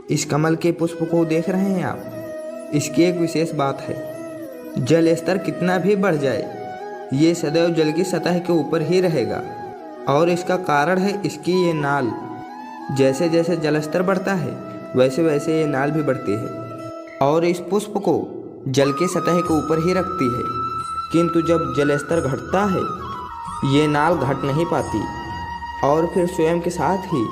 इस कमल के पुष्प को देख रहे हैं आप। इसकी एक विशेष बात है, जल स्तर कितना भी बढ़ जाए ये सदैव जल की सतह के ऊपर ही रहेगा। और इसका कारण है इसकी ये नाल। जैसे जैसे जल स्तर बढ़ता है वैसे वैसे ये नाल भी बढ़ती है और इस पुष्प को जल के सतह के ऊपर ही रखती है। किंतु जब जल स्तर घटता है ये नाल घट नहीं पाती और फिर स्वयं के साथ ही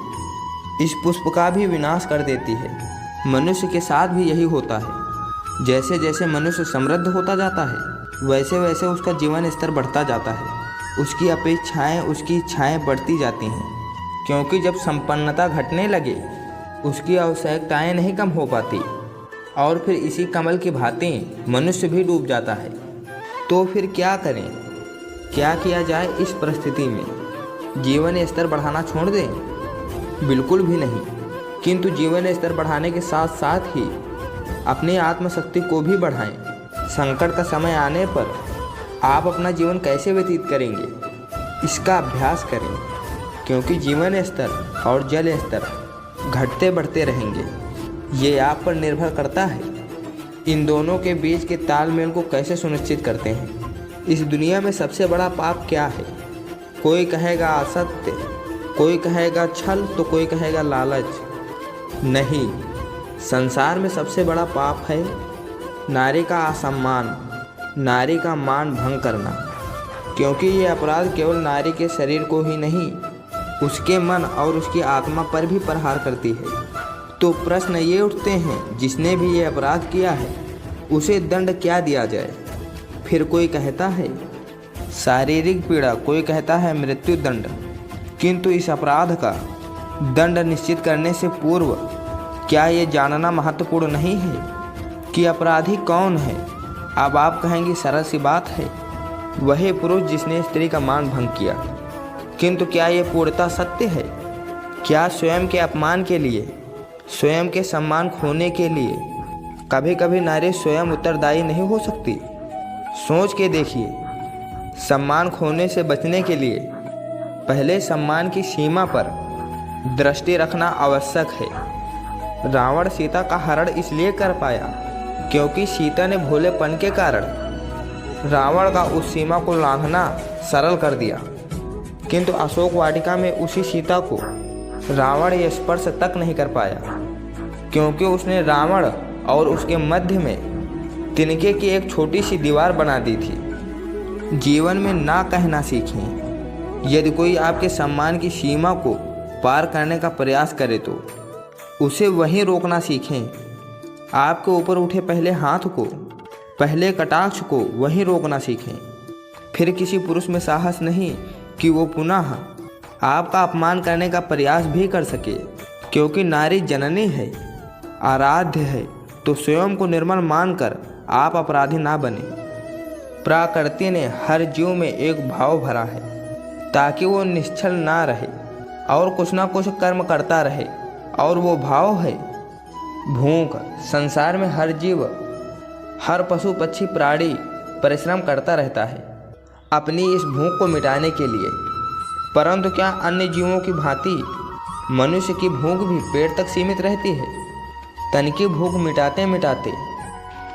इस पुष्प का भी विनाश कर देती है। मनुष्य के साथ भी यही होता है। जैसे जैसे मनुष्य समृद्ध होता जाता है वैसे वैसे उसका जीवन स्तर बढ़ता जाता है। उसकी अपेक्षाएं, उसकी इच्छाएं बढ़ती जाती हैं, क्योंकि जब संपन्नता घटने लगे उसकी आवश्यकताएं नहीं कम हो पाती और फिर इसी कमल की भांति मनुष्य भी डूब जाता है। तो फिर क्या करें, क्या किया जाए इस परिस्थिति में? जीवन स्तर बढ़ाना छोड़ दें? बिल्कुल भी नहीं। किंतु जीवन स्तर बढ़ाने के साथ साथ ही अपनी आत्मशक्ति को भी बढ़ाएं। संकट का समय आने पर आप अपना जीवन कैसे व्यतीत करेंगे इसका अभ्यास करें, क्योंकि जीवन स्तर और जल स्तर घटते बढ़ते रहेंगे। ये आप पर निर्भर करता है। इन दोनों के बीच के तालमेल को कैसे सुनिश्चित करते हैं। इस दुनिया में सबसे बड़ा पाप क्या है? कोई कहेगा असत्य, कोई कहेगा छल, तो कोई कहेगा लालच। नहीं, संसार में सबसे बड़ा पाप है नारी का असम्मान, नारी का मान भंग करना। क्योंकि ये अपराध केवल नारी के शरीर को ही नहीं, उसके मन और उसकी आत्मा पर भी प्रहार करती है। तो प्रश्न ये उठते हैं, जिसने भी ये अपराध किया है उसे दंड क्या दिया जाए? फिर कोई कहता है शारीरिक पीड़ा, कोई कहता है मृत्यु दंड। किंतु इस अपराध का दंड निश्चित करने से पूर्व क्या ये जानना महत्वपूर्ण नहीं है कि अपराधी कौन है? अब आप कहेंगे सरल सी बात है, वही पुरुष जिसने स्त्री का मान भंग किया। किंतु क्या ये पूर्णतः सत्य है? क्या स्वयं के अपमान के लिए, स्वयं के सम्मान खोने के लिए कभी कभी नारी स्वयं उत्तरदायी नहीं हो सकती? सोच के देखिए। सम्मान खोने से बचने के लिए पहले सम्मान की सीमा पर दृष्टि रखना आवश्यक है। रावण सीता का हरण इसलिए कर पाया क्योंकि सीता ने भोलेपन के कारण रावण का उस सीमा को लांघना सरल कर दिया। किंतु अशोक वाटिका में उसी सीता को रावण ये स्पर्श तक नहीं कर पाया, क्योंकि उसने रावण और उसके मध्य में तिनके की एक छोटी सी दीवार बना दी थी। जीवन में ना कहना सीखें। यदि कोई आपके सम्मान की सीमा को पार करने का प्रयास करे तो उसे वहीं रोकना सीखें। आपके ऊपर उठे पहले हाथ को, पहले कटाक्ष को वहीं रोकना सीखें। फिर किसी पुरुष में साहस नहीं कि वो पुनः आपका अपमान करने का प्रयास भी कर सके, क्योंकि नारी जननी है, आराध्य है। तो स्वयं को निर्मल मानकर आप अपराधी ना बने। प्रकृति ने हर जीव में एक भाव भरा है ताकि वो निश्चल ना रहे और कुछ ना कुछ कर्म करता रहे, और वो भाव है भूख। संसार में हर जीव, हर पशु पक्षी प्राणी परिश्रम करता रहता है अपनी इस भूख को मिटाने के लिए। परंतु क्या अन्य जीवों की भांति मनुष्य की भूख भी पेट तक सीमित रहती है? तन की भूख मिटाते मिटाते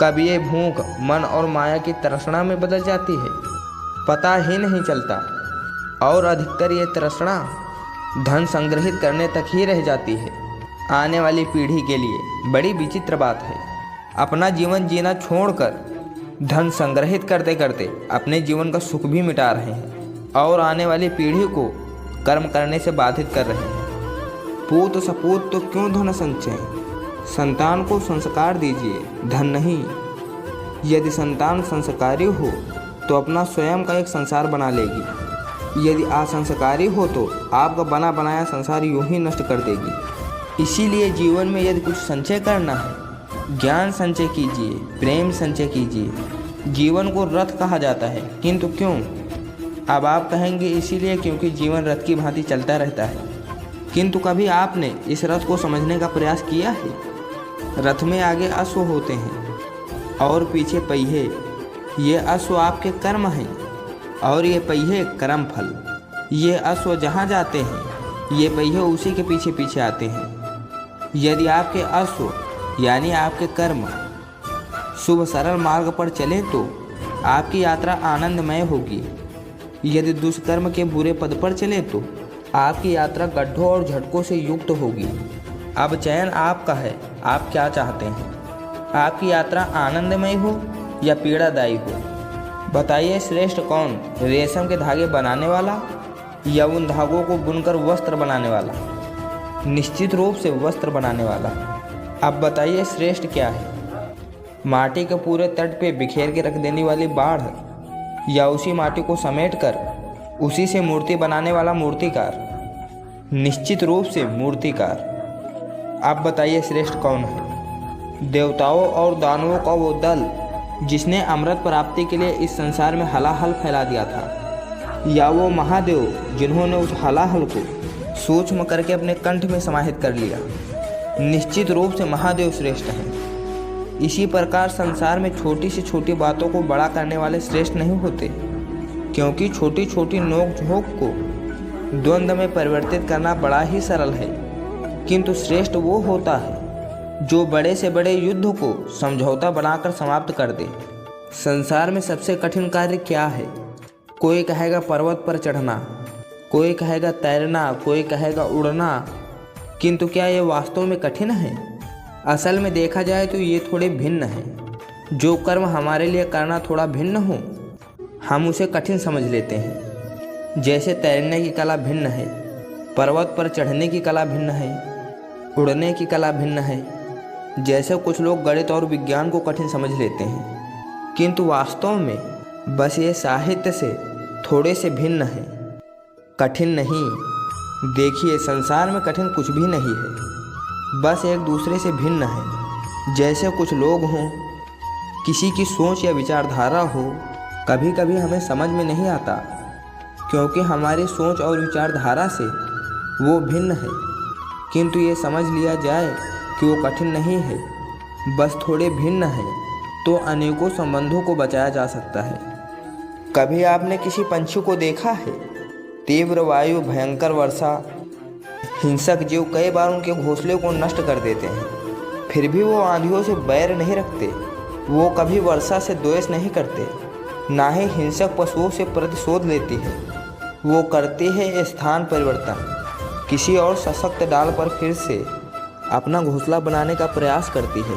कब ये भूख मन और माया की तृष्णा में बदल जाती है पता ही नहीं चलता, और अधिकतर ये तृष्णा धन संग्रहित करने तक ही रह जाती है। आने वाली पीढ़ी के लिए बड़ी विचित्र बात है, अपना जीवन जीना छोड़कर धन संग्रहित करते करते अपने जीवन का सुख भी मिटा रहे हैं और आने वाली पीढ़ी को कर्म करने से बाधित कर रहे हैं। पूत सपूत तो क्यों धन संचय, संतान को संस्कार दीजिए, धन नहीं। यदि संतान संस्कारी हो तो अपना स्वयं का एक संसार बना लेगी, यदि असंस्कारी हो तो आपका बना बनाया संसार यूं ही नष्ट कर देगी। इसीलिए जीवन में यदि कुछ संचय करना है, ज्ञान संचय कीजिए, प्रेम संचय कीजिए। जीवन को रथ कहा जाता है, किंतु क्यों? अब आप कहेंगे इसीलिए क्योंकि जीवन रथ की भांति चलता रहता है। किंतु कभी आपने इस रथ को समझने का प्रयास किया है? रथ में आगे अश्व होते हैं और पीछे पहिए। ये अश्व आपके कर्म हैं और ये पहिए कर्म फल। ये अश्व जहाँ जाते हैं ये पहिए उसी के पीछे पीछे आते हैं। यदि आपके अश्व यानी आपके कर्म शुभ सरल मार्ग पर चलें तो आपकी यात्रा आनंदमय होगी। यदि दुष्कर्म के बुरे पद पर चले तो आपकी यात्रा गड्ढों और झटकों से युक्त होगी। अब चयन आपका है, आप क्या चाहते हैं? आपकी यात्रा आनंदमय हो या पीड़ादायी हो? बताइए श्रेष्ठ कौन, रेशम के धागे बनाने वाला या उन धागों को बुनकर वस्त्र बनाने वाला? निश्चित रूप से वस्त्र बनाने वाला। अब बताइए श्रेष्ठ क्या है, माटी के पूरे तट पे बिखेर के रख देने वाली बाढ़ या उसी माटी को समेटकर उसी से मूर्ति बनाने वाला मूर्तिकार? निश्चित रूप से मूर्तिकार। आप बताइए श्रेष्ठ कौन है, देवताओं और दानवों का वो दल जिसने अमृत प्राप्ति के लिए इस संसार में हलाहल फैला दिया था, या वो महादेव जिन्होंने उस हलाहल को सूक्ष्म करके अपने कंठ में समाहित कर लिया? निश्चित रूप से महादेव श्रेष्ठ हैं। इसी प्रकार संसार में छोटी से छोटी बातों को बड़ा करने वाले श्रेष्ठ नहीं होते, क्योंकि छोटी छोटी नोक झोंक को द्वंद्व में परिवर्तित करना बड़ा ही सरल है, किंतु श्रेष्ठ वो होता है जो बड़े से बड़े युद्ध को समझौता बनाकर समाप्त कर दे। संसार में सबसे कठिन कार्य क्या है? कोई कहेगा पर्वत पर चढ़ना, कोई कहेगा तैरना, कोई कहेगा उड़ना, किंतु क्या ये वास्तव में कठिन है? असल में देखा जाए तो ये थोड़े भिन्न हैं। जो कर्म हमारे लिए करना थोड़ा भिन्न हो, हम उसे कठिन समझ लेते हैं। जैसे तैरने की कला भिन्न है, पर्वत पर चढ़ने की कला भिन्न है, उड़ने की कला भिन्न है। जैसे कुछ लोग गणित और विज्ञान को कठिन समझ लेते हैं, किंतु वास्तव में बस ये साहित्य से थोड़े से भिन्न है, कठिन नहीं। देखिए संसार में कठिन कुछ भी नहीं है, बस एक दूसरे से भिन्न है। जैसे कुछ लोग हों, किसी की सोच या विचारधारा हो, कभी कभी हमें समझ में नहीं आता, क्योंकि हमारी सोच और विचारधारा से वो भिन्न है, किंतु ये समझ लिया जाए कि वो कठिन नहीं है, बस थोड़े भिन्न है, तो अनेकों संबंधों को बचाया जा सकता है। कभी आपने किसी पंछी को देखा है? तीव्र वायु, भयंकर वर्षा, हिंसक जीव कई बार उनके घोंसले को नष्ट कर देते हैं, फिर भी वो आंधियों से बैर नहीं रखते। वो कभी वर्षा से द्वेष नहीं करते, ना ही हिंसक पशुओं से प्रतिशोध लेती है। वो करती है स्थान परिवर्तन, किसी और सशक्त डाल पर फिर से अपना घोंसला बनाने का प्रयास करती है,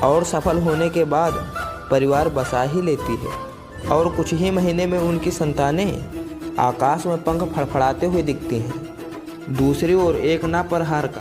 और सफल होने के बाद परिवार बसा ही लेती है, और कुछ ही महीने में उनकी संतानें आकाश में पंख फड़फड़ाते हुए दिखती हैं। दूसरी ओर एक ना परहार का